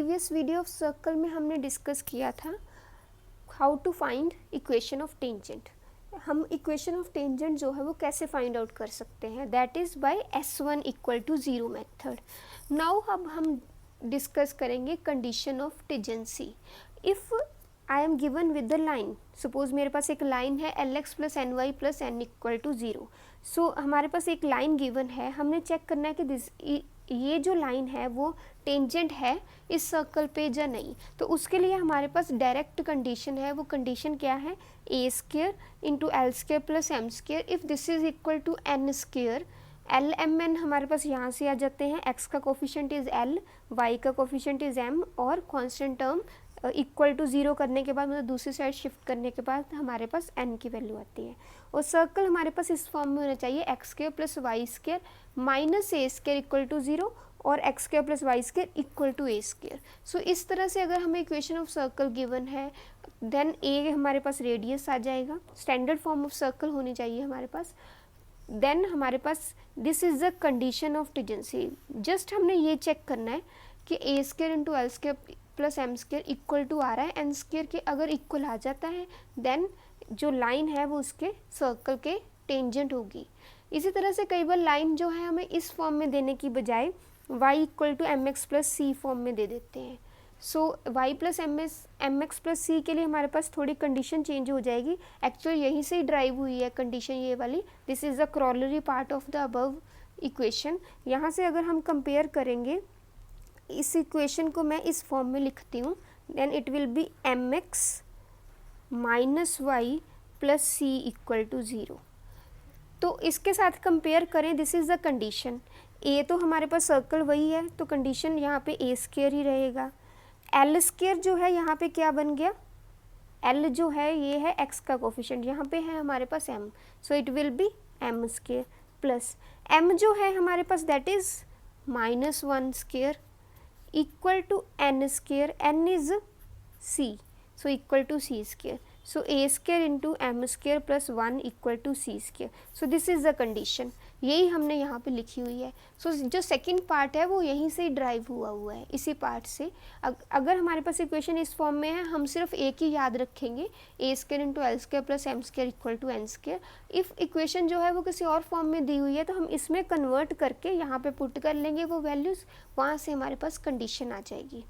Previous video of circle में हमने discuss किया था how to find equation of tangent. हम इक्वेशन ऑफ टेंजेंट जो है वो कैसे फाइंड आउट कर सकते हैं, that is by S1 equal to 0 method. Now अब हम डिस्कस करेंगे condition of tangency. If I am given with the line, suppose मेरे पास एक लाइन है LX plus NY plus N equal to 0। So हमारे पास एक लाइन गिवन है, हमने चेक करना है कि ये जो लाइन है वो टेंजेंट है इस सर्कल पे या नहीं। तो उसके लिए हमारे पास डायरेक्ट कंडीशन है, वो कंडीशन क्या है, A square into L square plus M square if this is equal to N square. L M N हमारे पास यहाँ से आ जाते हैं, एक्स का कोफिशिएंट इज़ एल, वाई का कोफिशिएंट इज़ एम, और कॉन्स्टेंट टर्म इक्वल टू 0 करने के बाद, मतलब दूसरी साइड शिफ्ट करने के बाद हमारे पास n की वैल्यू आती है। और सर्कल हमारे पास इस फॉर्म में होना चाहिए, X square plus Y square minus A square equal to 0 और X square plus Y square equal to A square. So इस तरह से अगर हमें इक्वेशन ऑफ सर्कल गिवन है, देन ए हमारे पास रेडियस आ जाएगा, स्टैंडर्ड फॉर्म ऑफ सर्कल होनी चाहिए हमारे पास। देन हमारे पास this is the condition of tangency. Just हमने ये चेक करना है कि A square into L square plus M square equal to आ रहा है एन स्क्वेयर के। अगर इक्वल आ जाता है देन जो लाइन है वो उसके सर्कल के टेंजेंट होगी। इसी तरह से कई बार लाइन जो है हमें इस फॉर्म में देने की बजाय y equal to M X plus C form में दे देते हैं। So y plus M X plus C के लिए हमारे पास थोड़ी कंडीशन चेंज हो जाएगी। एक्चुअली यहीं से ही ड्राइव हुई है कंडीशन ये वाली, this is the corollary part of the above equation. यहाँ से अगर हम कंपेयर करेंगे इस इक्वेशन को, मैं इस फॉर्म में लिखती हूँ, then it will be m x minus y plus c equal to 0। तो इसके साथ कंपेयर करें, दिस इज़ द कंडीशन। ए तो हमारे पास सर्कल वही है, तो कंडीशन यहाँ पे ए स्क्वेयर ही रहेगा। एल स्क्वेयर जो है यहाँ पे क्या बन गया, एल जो है ये है एक्स का कोफिशिएंट, यहाँ पे है हमारे पास M, so it will be M square plus M जो है हमारे पास that is minus 1 square equal to N square, N is C, so equal to C square, so A square into M square plus 1 equal to C square. So this is the condition, यही हमने यहाँ पे लिखी हुई है। सो जो second part है वो यहीं से ड्राइव हुआ है, इसी पार्ट से। अगर हमारे पास इक्वेशन इस फॉर्म में है, हम सिर्फ एक ही याद रखेंगे, A square into L square plus M square equal to N square. If equation जो है वो किसी और फॉर्म में दी हुई है तो हम इसमें कन्वर्ट करके यहाँ पे पुट कर लेंगे वो वैल्यूज़, वहाँ से हमारे पास कंडीशन आ जाएगी।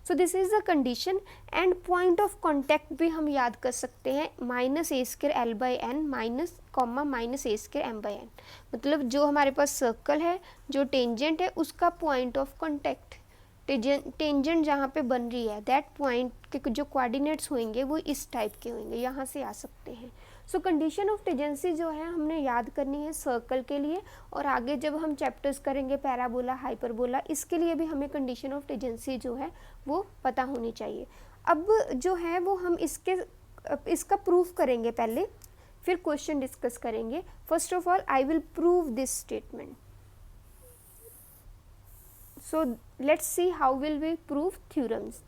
So this is the condition. And point of contact भी हम याद कर सकते हैं, minus A square l by N minus comma minus A square m by n. मतलब जो हमारे पास सर्कल है, जो टेंजेंट है, उसका पॉइंट ऑफ कॉन्टैक्ट, टेंजेंट जहाँ पे बन रही है, दैट पॉइंट के जो कोऑर्डिनेट्स होंगे वो इस टाइप के होंगे, यहाँ से आ सकते हैं। सो कंडीशन ऑफ टेंजेंसी जो है हमने याद करनी है सर्कल के लिए, और आगे जब हम चैप्टर्स करेंगे पैराबोला, हाइपरबोला, इसके लिए भी हमें कंडीशन ऑफ टेंजेंसी जो है वो पता होनी चाहिए। अब जो है वो हम इसका प्रूफ करेंगे पहले, फिर क्वेश्चन डिस्कस करेंगे। First of all I will prove this statement. So let's see how will we prove theorems.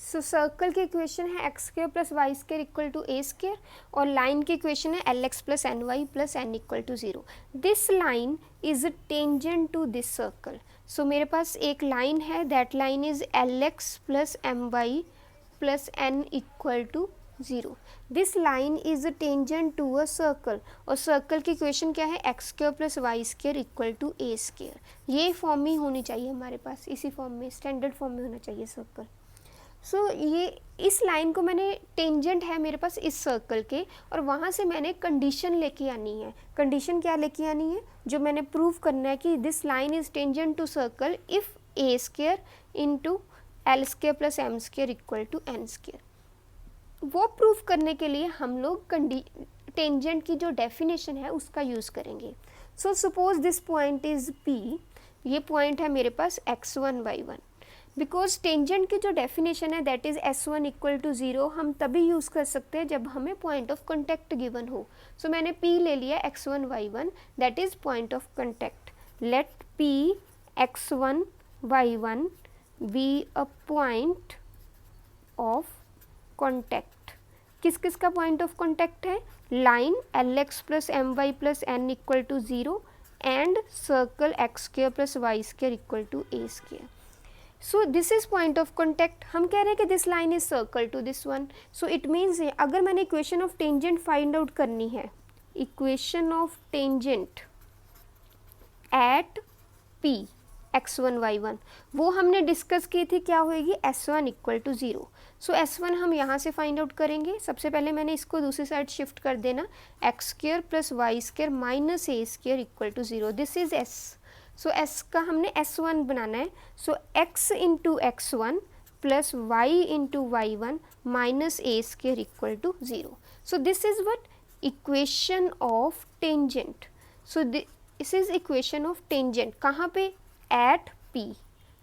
So circle की इक्वेशन है x square plus Y square equal to A square, और line की equation है L x plus N Y plus N equal to 0। This line is tangent to this circle. So मेरे पास एक line है, that line is L x plus m y plus N equal to 0। This line is tangent to a circle, और circle की equation क्या है, x square plus Y square equal to A square. ये form में होनी चाहिए हमारे पास, इसी फॉर्म में, स्टैंडर्ड फॉर्म में होना चाहिए सर्कल। सो ये इस लाइन को मैंने, टेंजेंट है मेरे पास इस सर्कल के, और वहाँ से मैंने कंडीशन लेके आनी है। कंडीशन क्या लेके आनी है, जो मैंने प्रूव करना है कि this line is tangent to circle if a square into L square plus M square equal to N square. वो प्रूव करने के लिए हम लोग टेंजेंट की जो डेफिनेशन है उसका यूज़ करेंगे। So suppose this point is P, ये पॉइंट है मेरे पास x1 y1। बिकॉज टेंजेंट की जो डेफिनेशन है that is S1 equal to 0, हम तभी यूज़ कर सकते हैं जब हमें पॉइंट ऑफ कॉन्टैक्ट गिवन हो। सो मैंने P ले लिया x1 y1, that is point of contact. Let P x1 y1 be a point of contact. किस किस का पॉइंट ऑफ कॉन्टैक्ट है, line l x plus m y plus N equal to 0 and circle x square plus Y square equal to A square. So this is point of contact. हम कह रहे हैं कि this line is circle to this one. So it means अगर मैंने equation of tangent find out करनी है, equation of tangent at P x1 y1, वो हमने डिस्कस की थी, क्या होएगी, s1 equal to 0. So s1 हम यहाँ से फाइंड आउट करेंगे. सबसे पहले मैंने इसको दूसरी साइड शिफ्ट कर देना, x square plus y square minus a square equal to 0. This is s. So s का हमने s1 बनाना है. So x into x1 plus y into y1 minus a square equal to 0. So this is what, equation of tangent. So this is equation of tangent कहाँ पे, at P.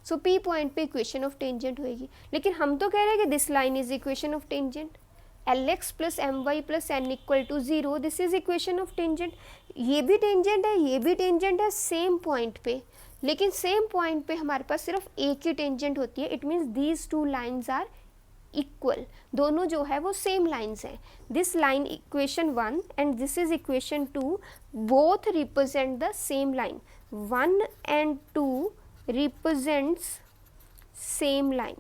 So P point पे equation of tangent होएगी. लेकिन हम तो कह रहे हैं कि this line is equation of tangent. Lx plus m y plus N equal to 0, this is equation of tangent. ये भी टेंजेंट है, ये भी टेंजेंट है सेम पॉइंट पे, लेकिन सेम पॉइंट पे हमारे पास सिर्फ एक ही टेंजेंट होती है. It means these two lines are equal. दोनों जो है वो सेम लाइन्स हैं. This line equation 1 and this is equation 2, both represent the same line. 1 and 2 represents same line.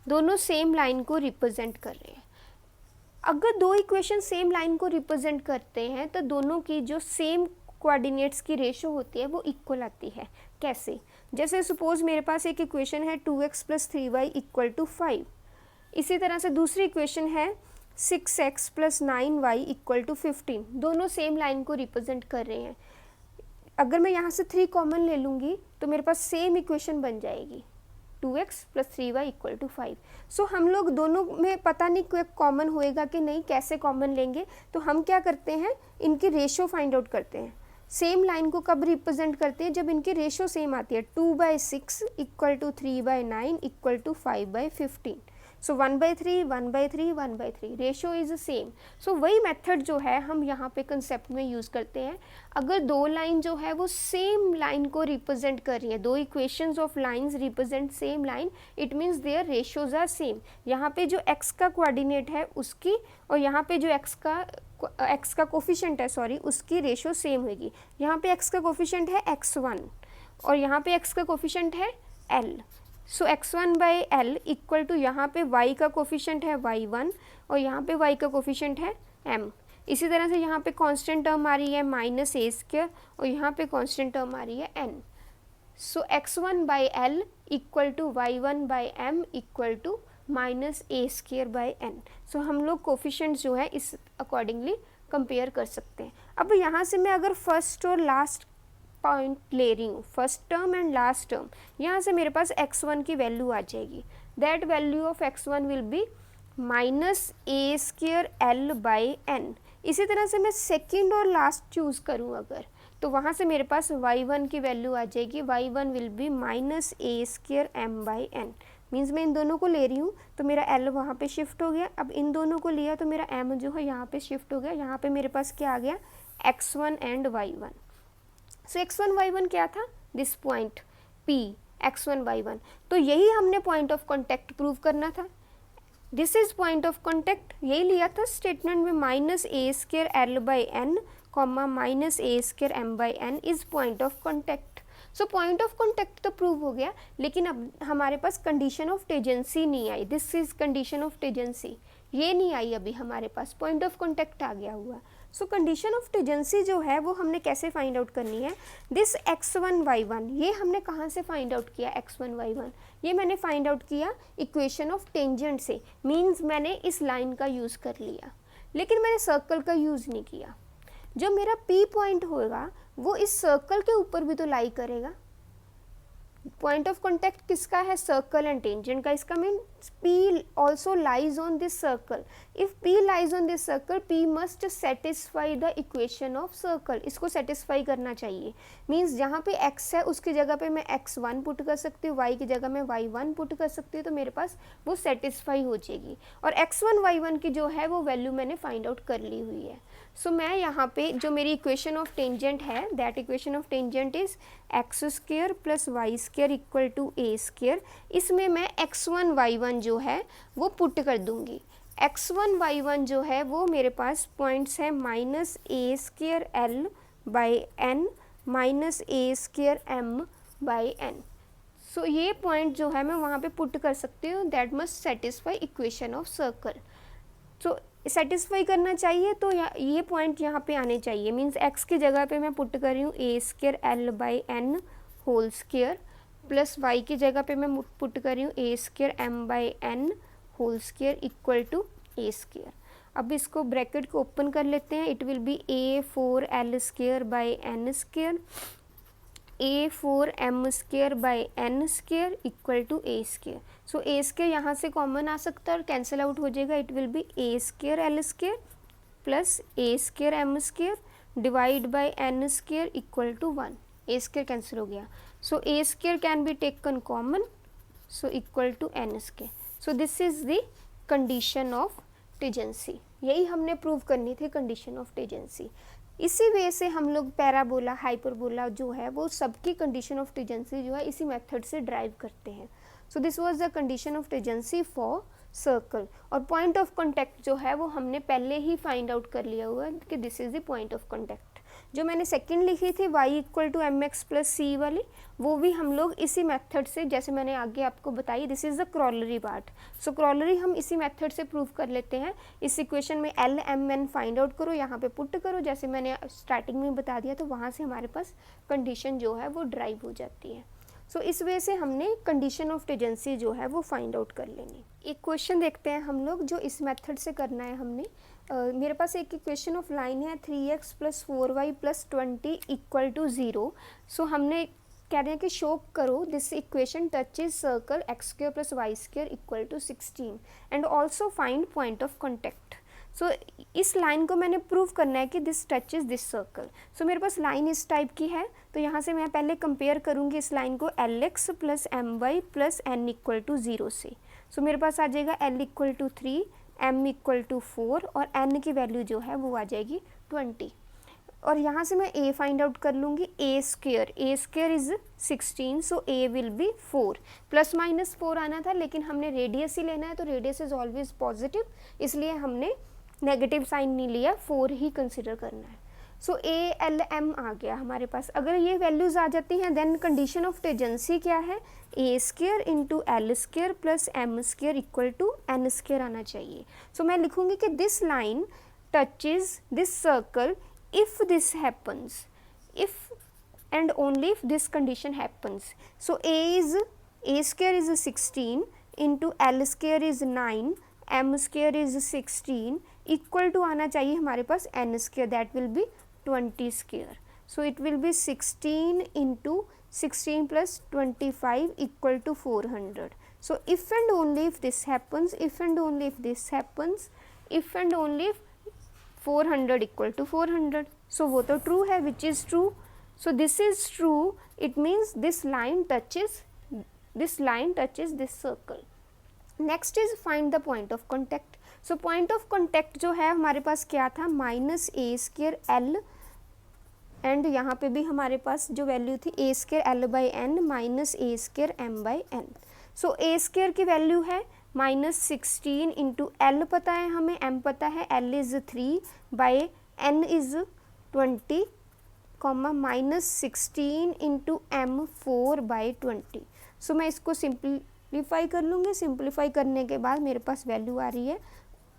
दोनों सेम लाइन को रिप्रेजेंट कर रहे हैं. अगर दो इक्वेशन सेम लाइन को रिप्रेजेंट करते हैं तो दोनों की जो सेम कोऑर्डिनेट्स की रेशो होती है वो इक्वल आती है. कैसे, जैसे सपोज मेरे पास एक इक्वेशन है 2x plus 3y equal to 5. इसी तरह से दूसरी इक्वेशन है 6x plus 9y equal to 15. दोनों सेम लाइन को रिप्रेजेंट कर रहे हैं. अगर मैं यहाँ से 3 कॉमन ले लूँगी तो मेरे पास सेम इक्वेशन बन जाएगी, 2x plus 3y equal to 5. सो हम लोग दोनों में पता नहीं कोई कॉमन होएगा कि नहीं, कैसे कॉमन लेंगे. तो हम क्या करते हैं, इनकी रेशो फाइंड आउट करते हैं. सेम लाइन को कब रिप्रेजेंट करते हैं, जब इनकी रेशो सेम आती है. 2/6 equal to 3/9 equal to 5/15. So 1/3 1/3 1/3 ratio is same. So वही मेथड जो है हम यहाँ पे कंसेप्ट में यूज़ करते हैं. अगर दो लाइन जो है वो सेम लाइन को रिप्रेजेंट कर रही है, दो equations of lines represent same line, it means their ratios are same. यहाँ पे जो x का कोऑर्डिनेट है उसकी और यहाँ पे जो x का कोफिशिएंट है, सॉरी, उसकी रेशो सेम होगी. यहाँ पे x का कोफिशिएंट है x1 और यहाँ पे x का कोफिशिएंट है l. So x1 by l equal to यहाँ पे y का कोफिशिएंट है y1 और यहाँ पे y का कोफिशिएंट है m. इसी तरह से यहाँ पे कांस्टेंट टर्म आ रही है माइनस ए स्क्वायर और यहाँ पे कांस्टेंट टर्म आ रही है n. So x1 by l equal to y1 by m equal to minus A square by n. So हम लोग कोफिशिएंट्स जो है इस अकॉर्डिंगली कंपेयर कर सकते हैं. अब यहाँ से मैं अगर फर्स्ट और लास्ट पॉइंट ले रही हूँ, first term and last term, यहाँ से मेरे पास x1 की वैल्यू आ जाएगी. That value of x1 will be minus A square L by n. इसी तरह से मैं सेकंड और लास्ट चूज़ करूँ अगर, तो वहाँ से मेरे पास y1 की वैल्यू आ जाएगी. y1 will be minus A square M by n. Means मैं इन दोनों को ले रही हूँ तो मेरा l वहाँ पे शिफ्ट हो गया. अब इन दोनों को लिया तो मेरा m जो है यहाँ पे शिफ्ट हो गया. यहाँ पे मेरे पास क्या आ गया, x1 and y1. So x1 y1 क्या था, this point P x1 y1. तो यही हमने पॉइंट ऑफ कॉन्टैक्ट प्रूव करना था. This is point of contact, यही लिया था स्टेटमेंट में, minus A square L by n comma minus A square M by n is point of contact. So point of contact तो prove हो गया, लेकिन अब हमारे पास कंडीशन ऑफ टेंजेंसी नहीं आई. This is condition of tangency, ये नहीं आई अभी हमारे पास, पॉइंट ऑफ कॉन्टैक्ट आ गया हुआ. सो कंडीशन ऑफ टेंजेंसी जो है वो हमने कैसे फाइंड आउट करनी है. दिस x1 y1, ये हमने कहाँ से फाइंड आउट किया, x1 y1, ये मैंने फाइंड आउट किया इक्वेशन ऑफ टेंजेंट से. मीन्स मैंने इस लाइन का यूज़ कर लिया, लेकिन मैंने सर्कल का यूज़ नहीं किया. जो मेरा P पॉइंट होगा वो इस सर्कल के ऊपर भी तो लाई करेगा. पॉइंट ऑफ कॉन्टैक्ट किसका है, सर्कल एंड टेंजेंट का. इसका mean P also lies on this circle. If P lies on this circle, P must satisfy the equation of circle. इसको satisfy करना चाहिए. मीन्स जहाँ पे x है उसकी जगह पे मैं x1 पुट कर सकती हूँ, y की जगह मैं y1 पुट कर सकती हूँ, तो मेरे पास वो सेटिस्फाई हो जाएगी. और x1 y1 की जो है वो वैल्यू मैंने फाइंड आउट कर ली हुई है. सो मैं यहाँ पे जो मेरी इक्वेशन ऑफ टेंजेंट है, that equation of tangent is x square plus Y square equal to a square. इसमें मैं x1 y1 जो है वो पुट कर दूंगी. x1 y1 जो है वो मेरे पास पॉइंट्स है minus A square L by N minus A square M by N. So ये पॉइंट जो है मैं वहाँ पे पुट कर सकती हूँ, that must satisfy equation of circle. So satisfy करना चाहिए तो ये पॉइंट यहाँ पे आने चाहिए, मीन्स एक्स की जगह पे मैं पुट कर रही हूँ A square L by N whole square, plus Y की जगह पे मैं पुट कर रही हूँ A square M by N whole square equal to A square. अब इसको ब्रैकेट को ओपन कर लेते हैं, it will be A 4 l square by N square A 4 m square by N square equal to A square. So A square यहाँ से common आ सकता है और कैंसिल आउट हो जाएगा, it will be A square L square plus A square M square divide by N square equal to 1। A square cancel हो गया, so A square can be taken common, so equal to N square. So this is the condition of tangency, यही हमने prove करनी थी condition of tangency. इसी वे से हम लोग पैराबोला हाइपरबोला जो है वो सबकी कंडीशन ऑफ टेंजेंसी जो है इसी मेथड से ड्राइव करते हैं। So this was the condition of tangency for circle. और पॉइंट ऑफ कॉन्टैक्ट जो है वो हमने पहले ही फाइंड आउट कर लिया हुआ है कि this is the point of contact. जो मैंने सेकंड लिखी थी y equal to M X plus C वाली, वो भी हम लोग इसी मेथड से, जैसे मैंने आगे आपको बताई, this is the corollary part. सो क्रॉलरी हम इसी मेथड से प्रूव कर लेते हैं। इस इक्वेशन में l M n find out करो, यहाँ पे पुट करो, जैसे मैंने स्टार्टिंग में बता दिया, तो वहाँ से हमारे पास कंडीशन जो है वो ड्राइव हो जाती है। सो इस वजह से हमने कंडीशन ऑफ टेंजेंसी जो है वो फाइंड आउट कर लेनी। एक क्वेश्चन देखते हैं हम लोग जो इस मेथड से करना है हमने। मेरे पास एक इक्वेशन ऑफ लाइन है 3x plus 4y plus 20 equal to 0। So हमने कह रहे हैं कि शो करो this equation touches circle X square plus Y square equal to 16 and also find point of contact. So इस लाइन को मैंने प्रूव करना है कि this touches this circle. So मेरे पास लाइन इस टाइप की है, तो यहाँ से मैं पहले कंपेयर करूँगी इस लाइन को l x plus m y plus N equal to 0 से। सो मेरे पास आ जाएगा l equal to 3, m equal to 4 और n की वैल्यू जो है वो आ जाएगी 20। और यहाँ से मैं a फाइंड आउट कर लूँगी, a square is 16, so a will B 4। Plus minus 4 आना था, लेकिन हमने रेडियस ही लेना है, तो रेडियस इज ऑलवेज पॉजिटिव, इसलिए हमने नेगेटिव साइन नहीं लिया, 4 ही कंसिडर करना है। सो a l m आ गया हमारे पास। अगर ये वैल्यूज आ जाती हैं देन कंडीशन ऑफ टेंजेंसी क्या है, A square into L square plus M square equal to N square आना चाहिए। सो मैं लिखूंगी कि this line touches this circle if this happens, if and only if this condition happens. So A square is 16 into L square is 9, M square is 16 equal to आना चाहिए हमारे पास N square, that will be 20 square. So it will be 16 into 16 plus 25 equal to 400. So if and only if this happens, if and only if this happens, if and only if 400 equal to 400. So वो तो true है, which is true. So this is true. It means this line touches this circle. Next is find the point of contact. So point of contact जो है हमारे पास क्या था, minus A square L, and यहाँ पे भी हमारे पास जो वैल्यू थी A square L by N minus A square M by N. So A square की वैल्यू है -16 इंटू एल पता है हमें, एम पता है, l is 3 by n is 20 comma -16 into m 4 by 20। So मैं इसको सिंप्लीफाई कर लूँगी। सिंप्लीफाई करने के बाद मेरे पास वैल्यू आ रही है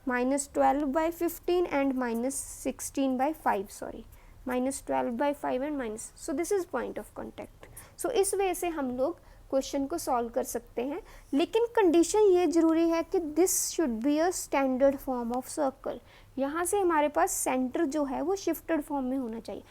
-12/15 and -16/5, sorry -12/5 and minus. So this is point of contact. So इस वे से हम लोग क्वेश्चन को सॉल्व कर सकते हैं, लेकिन कंडीशन ये जरूरी है कि this should be a standard form of circle. यहाँ से हमारे पास सेंटर जो है वो शिफ्टेड फॉर्म में होना चाहिए।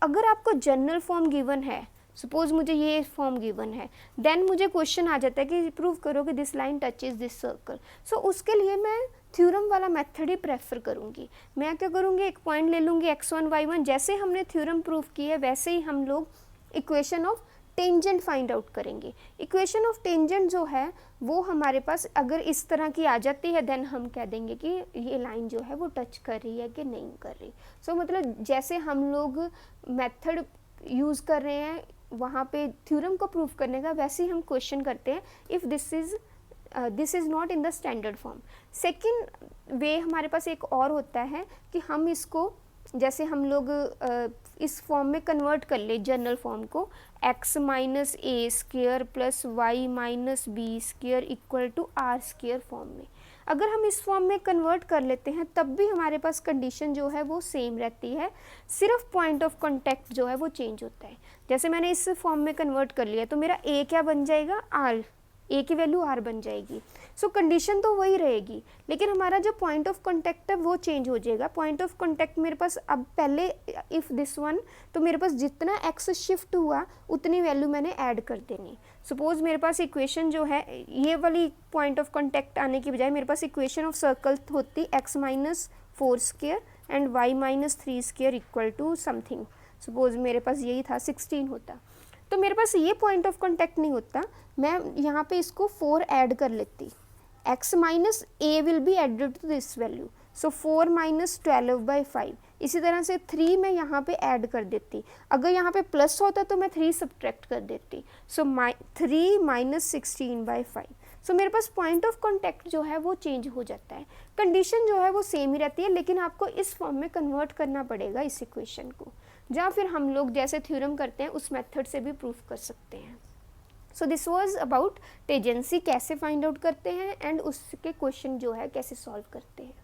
अगर आपको जनरल फॉर्म गिवन है, सपोज मुझे ये फॉर्म गिवन है, देन मुझे क्वेश्चन आ जाता है कि प्रूव करो कि this line touches this circle. So उसके लिए मैं थ्योरम वाला मेथड ही प्रेफर करूँगी। मैं क्या करूँगी, एक पॉइंट ले लूँगी x1 y1, जैसे हमने थ्योरम प्रूव की है वैसे ही हम लोग equation of tangent find out करेंगे। इक्वेशन ऑफ टेंजेंट जो है वो हमारे पास अगर इस तरह की आ जाती है देन हम कह देंगे कि ये लाइन जो है वो टच कर रही है कि नहीं कर रही। सो मतलब जैसे हम लोग मेथड यूज़ कर रहे हैं वहाँ पे थ्योरम को प्रूव करने का, वैसे ही हम क्वेश्चन करते हैं if this is not in the standard form. Second way हमारे पास एक और होता है कि हम इसको जैसे हम लोग इस फॉर्म में कन्वर्ट कर ले जनरल फॉर्म को, x minus A square plus y minus b square equal to r square form में, अगर हम इस फॉर्म में कन्वर्ट कर लेते हैं तब भी हमारे पास कंडीशन जो है वो सेम रहती है, सिर्फ पॉइंट ऑफ कॉन्टैक्ट जो है वो चेंज होता है। जैसे मैंने इस फॉर्म में कन्वर्ट कर लिया तो मेरा a क्या बन जाएगा, r, a की वैल्यू r बन जाएगी। सो कंडीशन तो वही रहेगी, लेकिन हमारा जो पॉइंट ऑफ कॉन्टैक्ट है वो चेंज हो जाएगा। पॉइंट ऑफ कॉन्टैक्ट मेरे पास अब पहले इफ़ दिस वन, तो मेरे पास जितना x शिफ्ट हुआ उतनी वैल्यू मैंने ऐड कर देनी। सपोज मेरे पास इक्वेशन जो है ये वाली पॉइंट ऑफ कॉन्टैक्ट आने की बजाय मेरे पास इक्वेशन ऑफ सर्कल होती x minus 4 square and y minus 3 square equal to something, suppose मेरे पास यही था 16 होता, तो मेरे पास ये पॉइंट ऑफ कॉन्टैक्ट नहीं होता, मैं यहाँ पे इसको 4 ऐड कर लेती, x minus a will be added to this value, so 4 minus 12/5। इसी तरह से 3 मैं यहाँ पे ऐड कर देती, अगर यहाँ पे प्लस होता तो मैं 3 सब्ट्रैक्ट कर देती, सो 3 माइनस 16/5। सो मेरे पास पॉइंट ऑफ कॉन्टैक्ट जो है वो चेंज हो जाता है, कंडीशन जो है वो सेम ही रहती है, लेकिन आपको इस फॉर्म में कन्वर्ट करना पड़ेगा इस इक्वेशन को, या फिर हम लोग जैसे थ्योरम करते हैं उस मेथड से भी प्रूफ कर सकते हैं। So this was about tangency कैसे फाइंड आउट करते हैं एंड उसके क्वेश्चन जो है कैसे सॉल्व करते हैं।